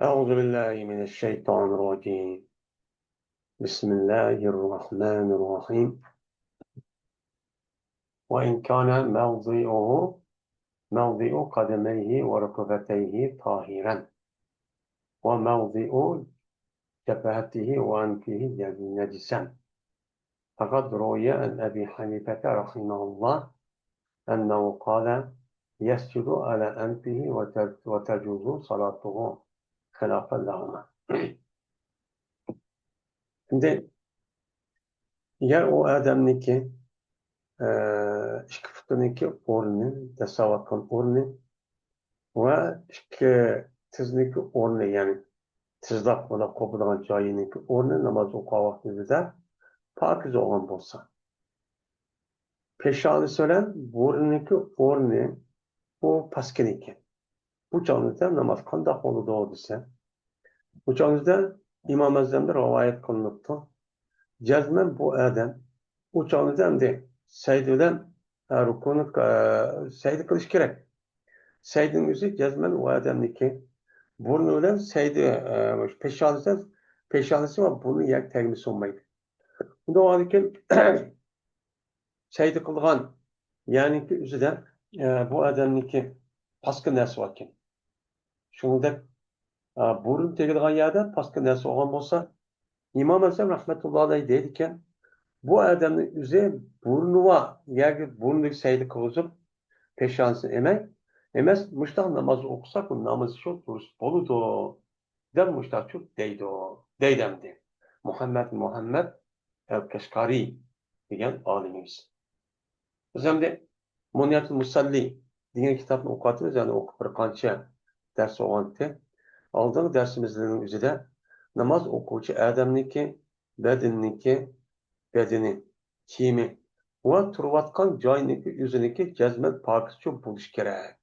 أعوذ بالله من الشيطان الرجيم. بسم الله الرحمن الرحيم. وإن كان موضع قدميه وركبتيه طاهرا، وموضع جبهته وأنفه نجسا. فقد روي عن أبي حنيفة رحمه الله أنه قال: يسجد على أنفه وتجوز صلاته خلافا لهما. Şimdi ya o adamniki ishqi o'rni, tasavvur o'rni va ishqi tizniki o'rni, ya'ni tizlab bo'lib qo'yilgan joyiniki o'rni namoz o'qigan vaqtida pokiz bo'lgan bo'lsa, peshonasi bilan bo'rniki o'rni u pastkin ekan. Bu chog'da namoz qandoq bo'ladi desa, bu chog'da Imom Azamda rivoyat qilinibdi. Jazman bu odam u chog'da endi saydi bilan rukuni saydi qilish kerak. Saydın yüzü cezmen o adamdaki burnuyla saydı peşanesi var, burnu yer termisi olmaydı. Bunda o adamın saydı kılgan yani ki üzüden bu adamdaki paskı nesi varken. Şunu da burun tekilgan yerde paskı nesi olan olsa İmam Azam rahmetullahi aleyh deydiken bu adamın yüzü burnu var. Yer burnundaki saydı kılıcıp peşanesi emes muştaq namazı okusak bu namazı çok durust boludu. Den muştaq çok deydemdi. Muhammed el-Keşkari degan alimimiz. Biz hamda Munyatul Musalli degan kitobni o'qiyapmiz, ya'ni o'qib bir qancha dars olganda oldingi darsimizning o'zida namoz o'quvchi odamniki badani, kiyimi va turayotgan joyniki o'ziniki jazman pokizcha bo'lishi kerak.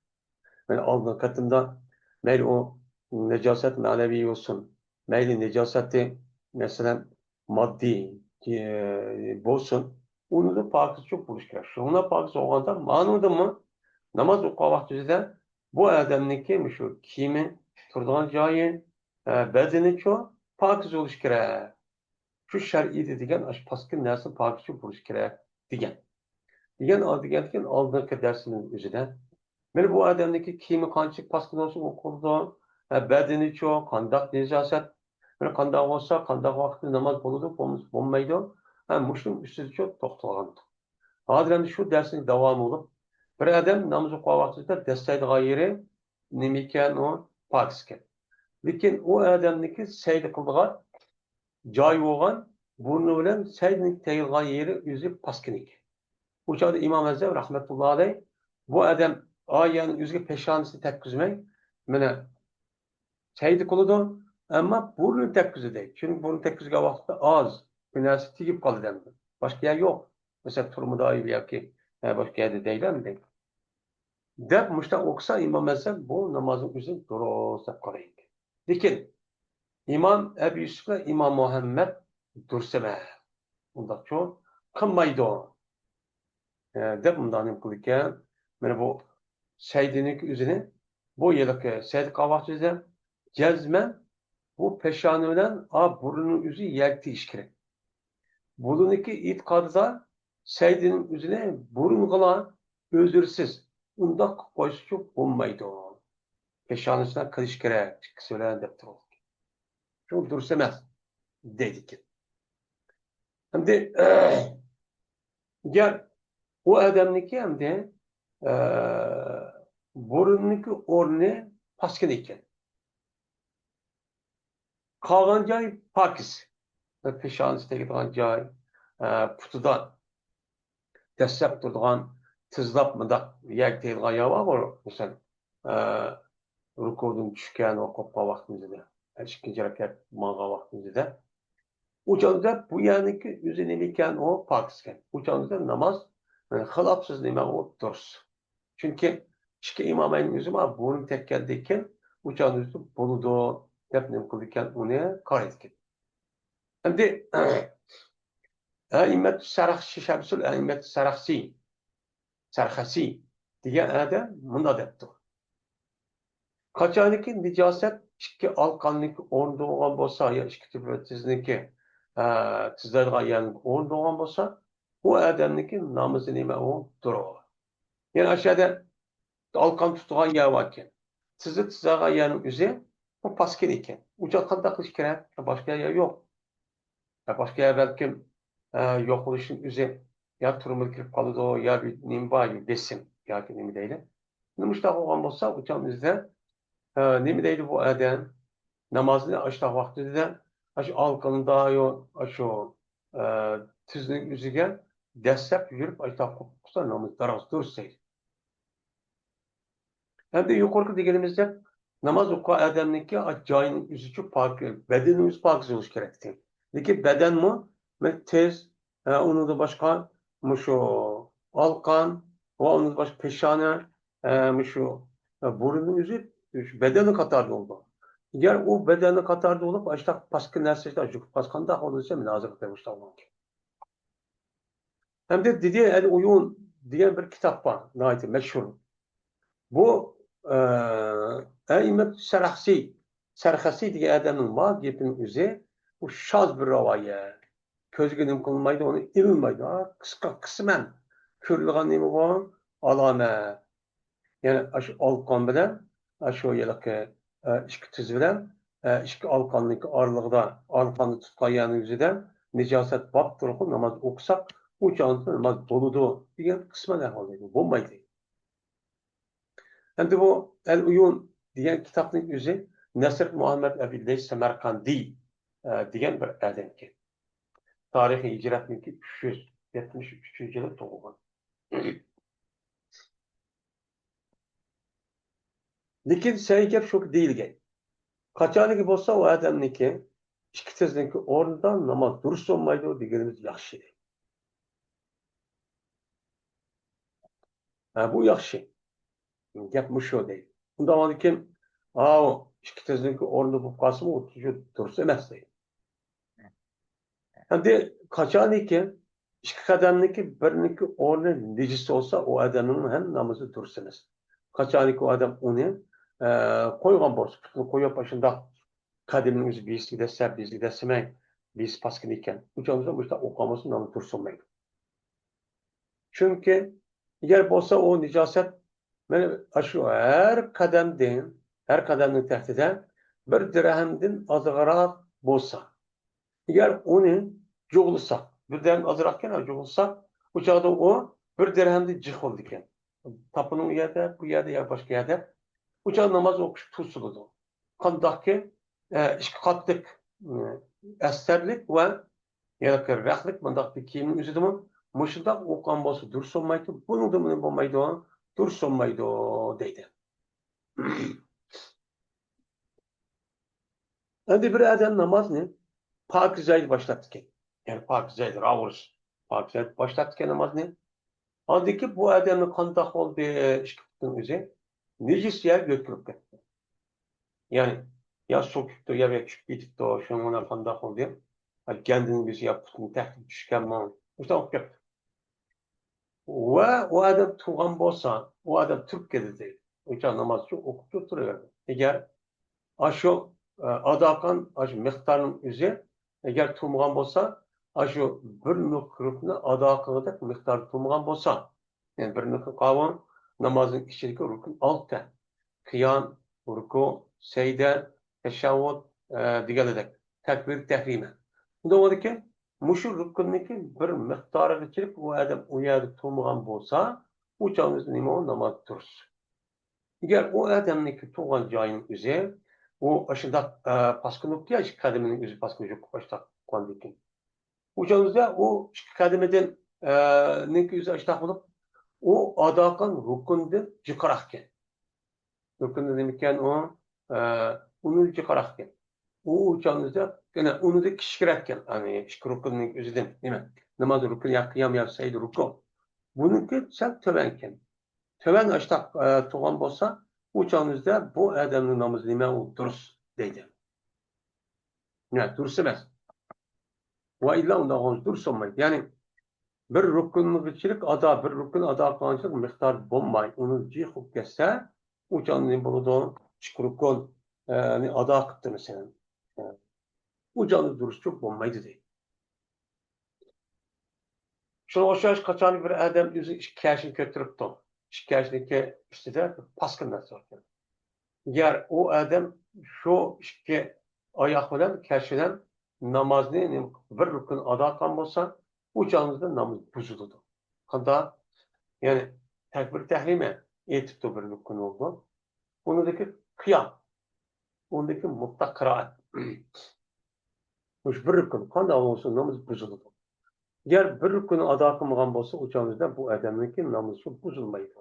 Yani aldığın katında meyli o necaset manevi olsun, meyli necaseti mesela maddi bolsun, onu da pakız çok buluş gerekir. Şuna pakız olanda manada mı? Namaz okuğa vaktinde bu adamın şu kimi turduğun cayı bedeni çoğu pakız oluş gerek. Şu şer'i dediğin aş paskın neresi pakız çok buluş gerek diyen. Diyen aldığın dersinin üzerine Meni bu adamdaki kiyimi qanchalik paskın olsa o'qildi, badani cho'q, qandaq nejaset, meni qandaq olsa, qandaq vaqtda namoz bo'ladi, bo'lmaydi. Mushum ustida cho'q to'xtalgan. Hozir endi shu darsning davomi bo'lib, bir odam namoz o'qigan vaqtida dastaydigan yeri nima ekan u pokiskan. Lekin u odamniki sayda qildigan joy bo'lgan burni bilan saydning tegilgan yeri o'zi paskin ekan. Bu chog'da Imom Azam rahmatullohi alayh bu odam yani yüzge peşanesini tekküzmek, mene şeydi kılıdı, ama burnu tekküzü değil. Çünkü burnu tekküzüge vakitte az, münasip tigip kalı demdi. Başka yer yok. Mesela turumu daha iyi bir yer ki, başka yerde değil mi? Dep müştak okusa İmam Ezem bu namazın üzerine duruz dep kalayım. Lakin İmam Ebu Yusuf'la İmam Muhammed durseme. Bunda çok kınmaydı o. Dep bundan kılırken, mene bu Seydinlik üzerine bu yılki Seyd kahvaltıda cezmen bu peşaneden burnun üzü yekti işkiri. Bununki itikadı Seydinin üzerine burun kala özürsüz. Unda koysu çok bulmaydı o. Peşanesinden kırış kere söyleyen deptir oldu. Çok dursemez dedik. Hem de gel o adamniki hem de burunluki orni paskin ekan. Qolgan joy pokiz. Peshonasida turgan joy, putidan dastlab turgan tizlab mundaq yak deyilgan joy bor. Masalan, rukudan tushgan va qo'pqa vaqtimizda, ikkinchi rakat bo'lgan vaqtimizda. U joyda bu yerniki o'zi nima ekan u pokizgan. U joyda namoz xilofsiz nima u durust. Chunki ikki imomning o'zi burun tekkandan keyin u joyda bo'ludi deb nima qilgan uni qaraydi. Endi A'immet Sarahsi Şemsul A'immet Sarahsi degan adam bunda debdi. Qachoniki nijoset ikki alqonlik o'rnida bo'lgan bo'lsa, yo ikki tizniki tizlarga yani o'rnida bo'lgan bo'lsa, bu odamniki namozi nima u durur. Yani aşağıda alqon tutgan yer var ekan. Tizi tizlarga yani o'zi bu paskin ekan. Uca qanday qilish kerak? Boshqa yer yo'q. Boshqa yer balkim yo'q bo'lishning o'zi ya turmul kirib qoladi, ya nima bor, besim yoki nima deydi. Nima shunaqa bo'lgan bo'lsa, o'chamizda nima deydi bu odam? Namazını aşağı vaktinde aş alkanında yo aşo tüzün üzüge destek yürüp aşağı kopuksa namaz daraz dursaydı. Hem de yukarı diyelimizde namaz oku adamınki acayip üzücü park bedenimiz park olmuş gerekti. Peki beden mi? Ve tez onu da başka muşu alkan ve onu da başka peşane muşu burunun yüzü bedeni katarda oldu. Eğer o bedeni katarda olup aşağı paskın nersede acık paskanda olursa münazır demişler olmak. Hem de dediği el uyun diye bir kitap var. Nayeti meşhur. Bu Serhasi diye adamın var gepinin üzeri bu şaz bir ravaya. Közgünüm kılmaydı onu ilmaydı. Kısmen körlüğün nemi var? Alame. Yani aşı alkan bilen aşı o yılki işki tüz bilen işki alkanlık arlıqda alkanlı tutkayanın yüzüden nicaset bak durumu namaz okusak bu canlı namaz doludu diyen kısmen ehvalıydı. Bulmaydı. Hem de bu El-Uyun diyen kitabın yüzü Nesr Muhammed Ebi Semerkandi diyen bir adam ki. Tarihi hicretindeki 373. yılı doğulan. Lekin seygep çok değil gel. Kaçanı olsa o adamniki iki tezdeki orada namaz durus olmaydı o diğerimiz yaxşı. Bu yaxşı. Yapmış o değil. Bundan sonra kim? O iki tezdeki orada bu kasımı o durus emez değil. Hem de kaçanı iki kademdeki biriniki orada necis olsa o adamın hem namazı durus emez. Kaçanı o adam onu koygan borç. Koyup başında kademimiz bizgi dese, bizgi desemey, biz paskin iken. Uçağımızda bu işte okuması namı dursunmaydı. Çünkü eğer olsa o nicaset şu her kademden tehdide bir dirhemden azırarak bolsa. Eğer onu çoğulsak, bir dirhem azırakken çoğulsak, uçağda o bir dirhemde cih oldu iken. Tapının yerde, bu yerde ya başka yerde. Uçağı namaz okuş tutsuldu. Kandaki iki katlık esterlik ve ya da rahlik mandaki kimin üzüdü mü? Muşundak okan bolsa durus olmaydı. Bunun da mı olmaydı? Durus olmaydı deydi. Şimdi bir adam namaz ne? Pakizayı başlattıkken. Yani pakizayı ravuruz. Pakizayı başlattıkken namaz ne? Andaki bu adamın kandak oldu işkiptin üzeri. Necis yer götürüp gitti. Yani ya sokukta ya ve küçük gidip de şu an kandak oldu. Kendini bizi yaptığını tehdit düşken mi? İşte o yaptı. Ve o adam tuğan bolsa, o adam Türkiye'de değil. O yüzden namazı okutup duruyor. Eğer aşı adakan, aşı miktarın üzeri, eğer tuğan bolsa, aşı bir mikrofonu adakanıda miktar tuğan bolsa, yani bir mikrofon kavan, namazın içindeki rukun 6. Kıyam, ruku, secde, teşavvud, diğerleri. Tekbir, tehrime. Bu da oldu ki, muşur rukunniki bir miktarı geçirip o adam o yerde tuğan bolsa, uçağımız nima namaz durur. Eğer o adamniki tuğan cayın üzeri, o aşında paskınlık ya iki kademinin üzeri paskınlık başta kuandikin. Uçağımızda o iki kademeden neki üzeri aşağı bulup o adakan rukundu çıkarakken. Rukundu demişken o onu çıkarakken. O uçağımızda gene onu da kişkirekken. Hani iki rukunun üzerinden değil mi? Namaz rukun ya kıyam ya saydı rukun. Bununki sen tövenken. Töven aşağı tuğan bolsa uçağınızda bu adamın namazı nime durus deydi. Yani durus emez. Ve illa onda durus olmaydı. Yani bir rukunlukçilik bir rukun ada kılançılık miktar bulmay. Onu cihuk kesse uçağın nime buludu rukun ado qilibdi masalan. Bu canlı duruş çok bulmaydı değil. Şuna o'xshash qachon bir odam o'zi ishkashini ko'taribdi. Ishkashniki ustida paskil narsa ekan. Agar u odam shu ikki oyoq bilan kash bilan namozni bir rukun ado qilgan bo'lsa, u jonida namoz buziladi. Qanday? Ya'ni takbir tahlima aytibdi bir rukun oldu. Bunidagi qiyom, undagi mutlaq qiroat. Mush bir rukun qanday bo'lsa namoz buziladi. Agar bir rukuni ado qilmagan bo'lsa, o'shaningizda bu odamniki namozi buzilmaydi.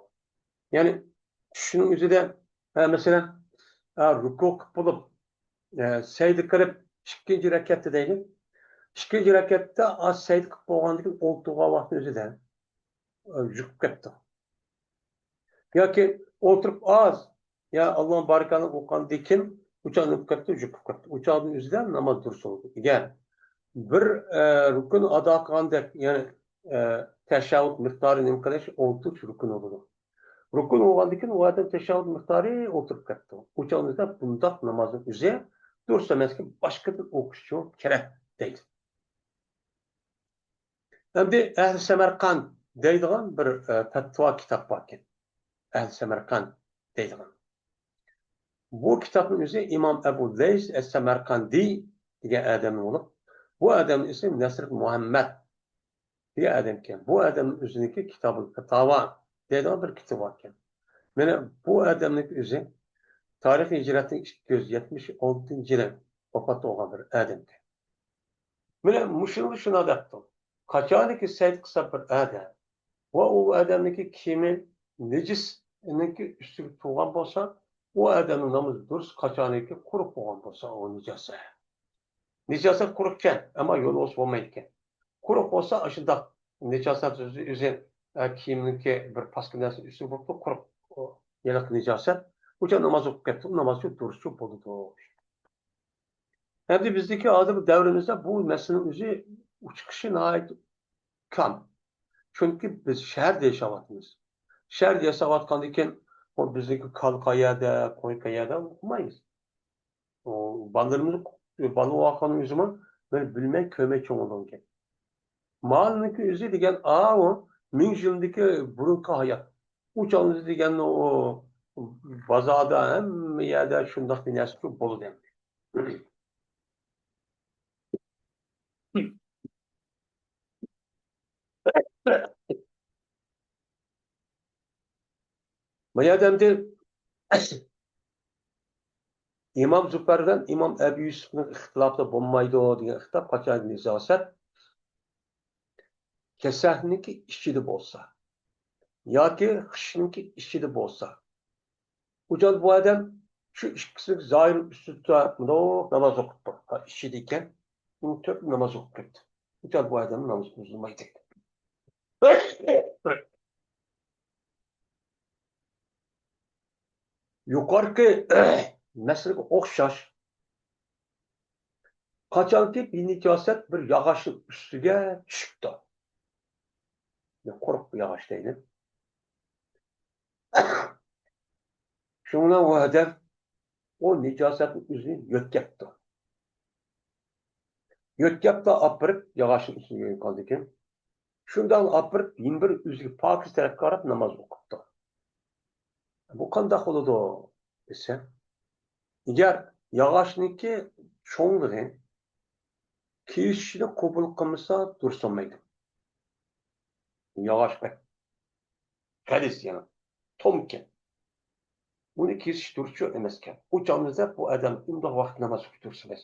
Ya'ni shuning o'zida masalan ruku qilib bo'lib sayda qilib ikkinchi rakatda deylik. İkinci rakatda az sayda qilib bo'lgandan keyin o'ltirgan vaqtni o'zida yukib ketdi. Yoki o'tirib az ya Alloh barakani o'qigandan keyin o'chani ketdi, yukib ketdi. O'chani o'zida namoz dursin. Agar bir rukun ado qilgandek, ya'ni tashahhud miqdorini nima qilish 30 rukun bo'ladi. Rukun bo'lgandan keyin u odam tashahhud miqdori o'tirib ketdi. O'changizda bundoq namozni o'zi dursa emaski, boshqadan o'qish kerak deydi. Endi Ahli Samarqand deydigan bir fatvo kitob bor ekan. Ahli Samarqand deydigan. Bu kitobning o'zi Imom Abu Lays as-Samarqandi degan odam bo'lib, bu odamning ismi Nasr Muhammad degan odam ekan. Bu odamning o'ziniki Kitobul Fatawa deydigan bir kitob bor ekan. Mana bu odamning o'zi tarix hijratning 276-yili vafot bo'lgan bir odam. Mana shuni debdi. Qachoniki sayd qilsa bir odam va u odamniki kiyimi nejisniki ustiga tug'an bo'lsa, u odamning namozi durust, qachoniki quruq bo'lgan bo'lsa, u nijosat. Nijosat quruqkan, ammo yo'l o'sib bo'lmaydi ekan. Quruq bo'lsa, shundoq nijosat o'zi kiyimniki bir pastki narsa ustiga bo'lib quruq yaliq nijosat. O'sha namoz o'qib ketdi, namoz durust bo'ldi. Endi bizdagi hozir davrimizda bu masalaning o'zi chiqishi nihoyat kam. Chunki biz shaharda yashayapmiz. Shaharda yashayotgandan keyin bizdagi kal qayerda, qo'y qayerda o'qimaymiz. Bolalarimiz bola vaqtning o'zimi men bilmay ko'may cho'ng'ilgan. Malniki o'zi degan o 1000 yildagi burungi hayot. U chog'imizda degan o bozorda hamma yerda shundoq narsa bo'ladi. Bu yerda İmam Züfer'den İmam Ebu Yusuf'un ixtilafı bo'lmaydi degan ixtilof qachon nizosat kasahniki ishida bo'lsa yoki qishniki ishida bo'lsa uchun bu odam shu ikkisini zoir ustida namoz o'qib turibdi ishida ekan to'rt namoz o'qib ketdi uchun bu odam namoz buzilmaydi. Yuqorqi masalaga o'xshash qachonki bir nijosat bir yog'ochning ustiga tushibdi. Quruq yog'och deydi. Shundan u odam o nijosatning o'zini yo'tkapdi. Yo'tkapda opirib yog'ochning ustiga qo'ygan ekan. Shundan opirib bir o'ziga pokiz tarafga qarab namoz o'qibdi. Bu qanday bo'ladi desa, agar yog'ochniki cho'ngligi kiyishni qabul qilmasa dursolmaydi. Yog'och qalis yana tomkan. Buni kesish durchi emas ekan. U chog'imizda bu odam undoq vaqt namoz o'qib tursa emas.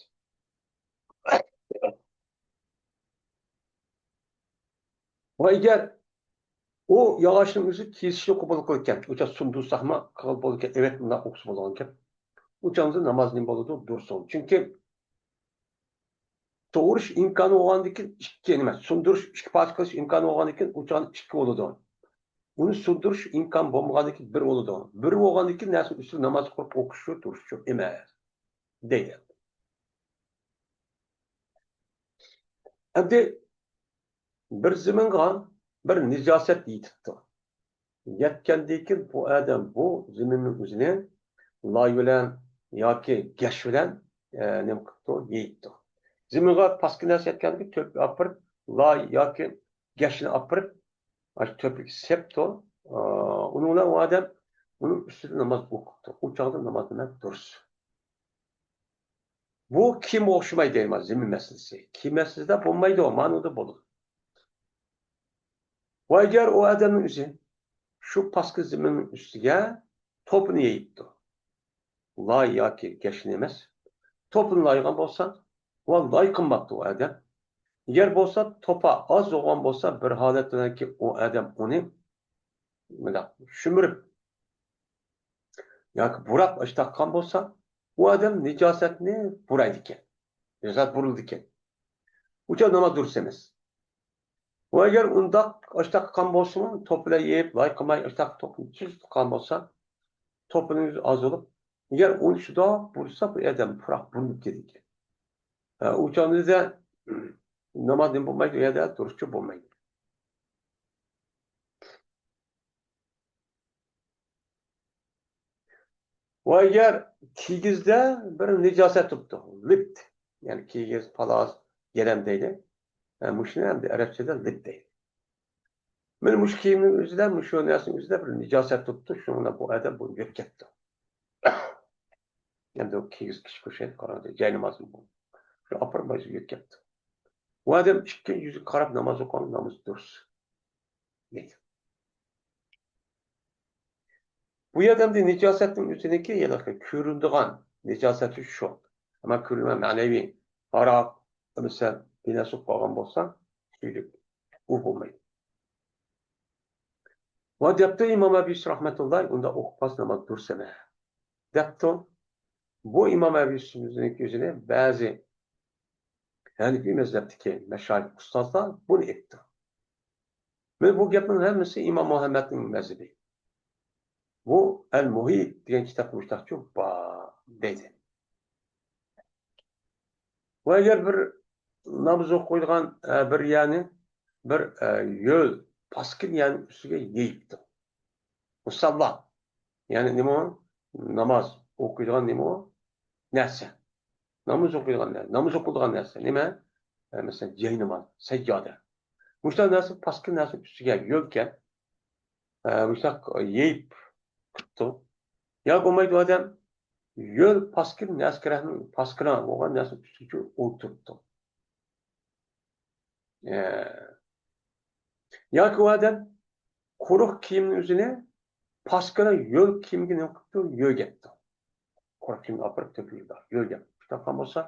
Va agar u yog'ochning o'zi kesishni qabul qilgan, o'sha sundu sahma qabul bo'lgan, evet bunday o'qis bo'lgan ekan. U chog'imizda namoz nima bo'ladi? Dursin. Chunki to'g'rish imkoni bo'lgandan keyin ikki nima, sundirish, ikki parcha qilish imkoni bo'lgandan keyin u chog'ni ikki bo'ladi. Uni sundirish imkon bo'lmagandan keyin bir bo'ladi. Bir bo'lgandan keyin narsa ustiga namoz o'qib o'qish turish emas. Deydi. Endi bir zamonga bir nijosat yetibdi. Yetgandan keyin bu odam bu zaminning o'zini lay bilen yoki gash bilen nima qilibdi yeyibdi. Ziminga pastki narsa aytgandek to'pga opirib lay yoki gashni opirib to'pga sepdi. Uni bilan u odam uni ustida namoz o'qibdi. U chog'da namoz bilan durust. Bu kim o'xshamaydi deyman zimin masalasi. Kiyməsizdə bo'lmaydi o, ma'noda bo'ladi. Va agar u odamning o'zi shu pastki ziminning ustiga to'pni yeyibdi. Lay yoki gashni emas. To'pni laygan bo'lsa, va lay qilmabdi u odam. Agar bo'lsa, to'pa oz bo'lgan bo'lsa, bir holatdanki u odam uni shumirib yoki burab ishtaqқан bo'lsa, u odam nijosatni buraydi ekan. Nijosat burildi ekan. Ucha namoz durust emas. Va agar undaq ishtaqқан bo'lsa, to'plar yeb, lay qilmay ishtaq to'pni chiqqan bo'lsa, to'pining oz bo'lib, agar uni shundoq bursa, bu odam puroq burilib ketadi. U chog'da namoz nima bo'lmaydi, u yerda durustcha bo'lmaydi. Va agar kiyizda bir nijosat turibdi, lipt, ya'ni kiyiz, paloz, gelam deydi. Mushuni ham arabchada lipt deydi. Mana mush kiyimning o'zida, mush narsaning o'zida bir nijosat turibdi, shuni bu odam bu yeb ketdi. Endi u kiyiz kichik ko'shat qaradi, jay namozi bu. Shu opirmay yeb ketdi. U odam ikki yuzi qarab namoz o'qigan, namoz durust deydi. Bu odamning nijosatning o'ziniki ya'ni ko'rinadigan nijosati shu. Ammo ko'rinma ma'naviy aroq, misol binasi qolgan bo'lsa, u bo'lmaydi. Va debdi Imom Abi Yusuf rahmatulloh unda o'qibas namoz durust emas. Debdi bu Imom Abi Yusufning o'zini ba'zi Hanifi mazhabdagi mashayix ustozlar buni aytdi. Men bu gapning hammasi Imom Muhammadning mazhabi. Bu Al-Muhit degan kitob mushtaqchi deydi. Va agar bir namoz o'qiydigan bir ya'ni bir yo'l paskin ya'ni ustiga yeyibdi. Musalla. Ya'ni nima? Namoz o'qiydigan nima? Narsa. Namoz o'qiydigan narsa. Namoz o'qiladigan narsa. Nima? Masalan, jay namoz, sajjoda. Mushtaq narsa paskin narsa ustiga yo'lkan. Mushtaq yeyib tutdi. Ya bo'lmaydi odam yo'l paskin narsalarning paskina bo'lgan narsa ustiga o'tiribdi. Yoki u odam quruq kiyimning o'zini paskina yo'l kiyimiga nima qilibdi? Yo'g'ibdi. Quruq kiyimni opirib to'kildi. Yo'g'ib. Shunaqa bo'lsa,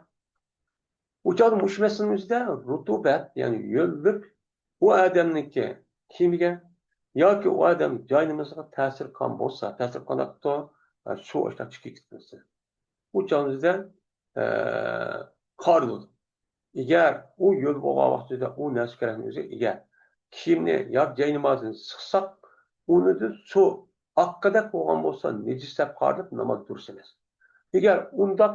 u chog'da mushmasning o'zida rutubat, ya'ni yo'llik u odamniki kiyimiga yoki u odam joynimizga ta'sir qilgan bo'lsa, ta'sir qilmoqda suv ishlab chiqib ketsa. U chog'da qor bo'ldi. Agar u yo'l bo'lgan vaqtida u narsalarning o'zi agar kiyimni yoki joynimizini siqsak, uni suv oqqidek bo'lgan bo'lsa, nejislab qolib namoz durust emas. Agar undaq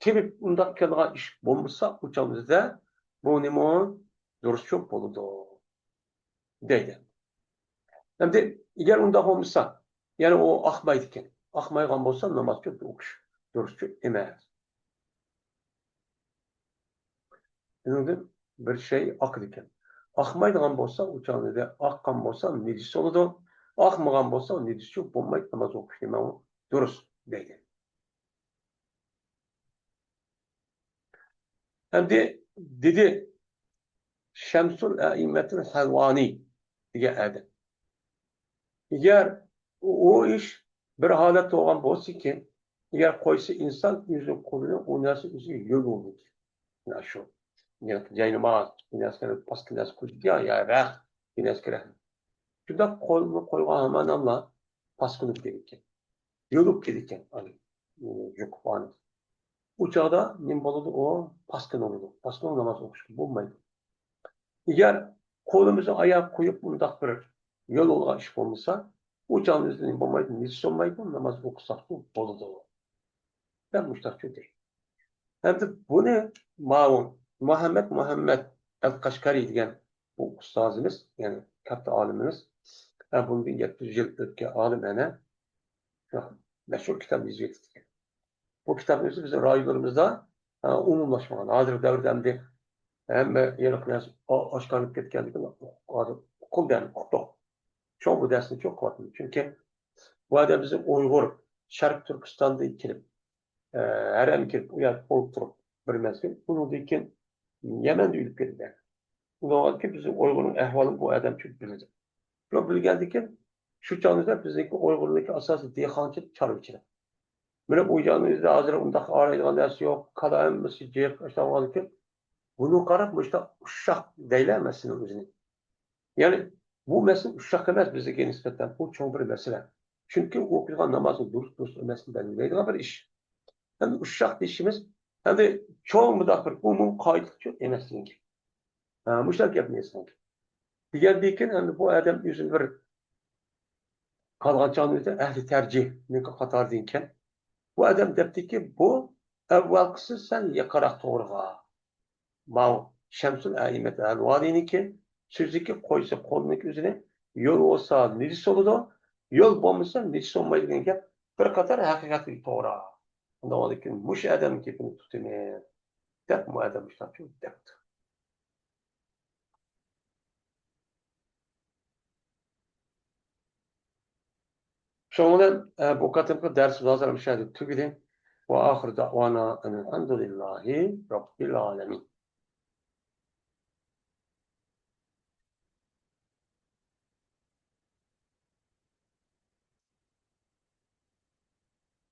tebib undaq kelgan ish bo'lmasa, u chog'da bu nima durust bo'ladi deydi. Endi agar undaq bo'lmasa, ya'ni u oqmaydi ekan. Oqmaygan bo'lsa, namozga o'qish durust emas. Endi bir şey oqdi ekan. Oqmaydigan bo'lsa, u chog'da oqqan bo'lsa, nejis bo'ladi. Oqmagan bo'lsa, nejis bo'lmaydi, namoz o'qish nima durust deydi. Endi dedi Şemsul A'immetul Halvani degan adam. Agar o ish bir holat bo'lgan bo'lsa-ki, agar qo'ysa inson o'zi qo'lini u narsa o'ziga yo'l bo'ladi. Mana shu. Yani jaynamaz, finansları, paskinas kuyuyor ya, rah, finansları. Şurada koygan hemen Allah paskınıp gelirken, yolup gelirken, hani, yok falan. Uçağda ne boladı o paskın oldu. Paskın namaz okuşu bulmaydı. Eğer kolumuzu ayağa koyup bundak bir yol olan iş olmasa, uçağın üzerinde bulmaydı, nefis olmaydı, namaz okusak bu boladı o. Ben müştakçı değil. Hem de bu ne? Muhammed El-Kaşkari degan bu ustozimiz, ya'ni katta olimimiz, bundan 700 yil o'tgan olim ana meşhur kitap yazıyorduk. Bu kitap özü bizim raylarımızda umumlaşmagan. Hazır devrde hem yeniqiyas aşkarlık ketkenlik okul den okuduk. Şu bu dersini çok kuvvetli. Çünkü bu adam bizim Uygur, Şarkı Türkistan'da kelip, her hem kelip uyat oturup bir mezgil. Bunu dikin Yemen'de ülüp geldi. Bu ki bizim Uygur'un ehvalını bu adam çok bilir. Çok bilgendikin şu çağımızda bizdeki Uygur'daki asası diyekancı çarpıcı. Böyle bu canımızda hazır undaq arayılgan dersi yok. Kadayım mısı cihaz aşağımalı ki bunu qarab bu işte uşaq deyləməsin özünü. Yani bu mesele uşaq emas bizdeki nispeten. Bu çok bir mesele. Çünkü okuyulan namazın dürüst olmasını belirleydiği bir iş. Hem uşaq dişimiz hem de çoğu bir umum kayıtlı çok emasın ki. Muşak yapmayasın ki. Diğer dikin hem bu adam yüzün bir kalğançanlığı ehli tercih ne katar dinken bu adam depti ki bu evvelkisi sen yakarak doğruğa. Mao Şems'ün âimet el-Vâli'ni ki sözdeki koysa kolundaki üzerine yol olsa necis olur yol olmasa necis olmayı diyen bir kadar hakikatli doğru. Ondan oldu ki muş adam kipini tutun. Dep mu adam işte çok depti. Şoňdan bu katymky ders nazarym şäherdi tügidi. Ve ahir da'wana enelhamdülillahi rabbil alemin.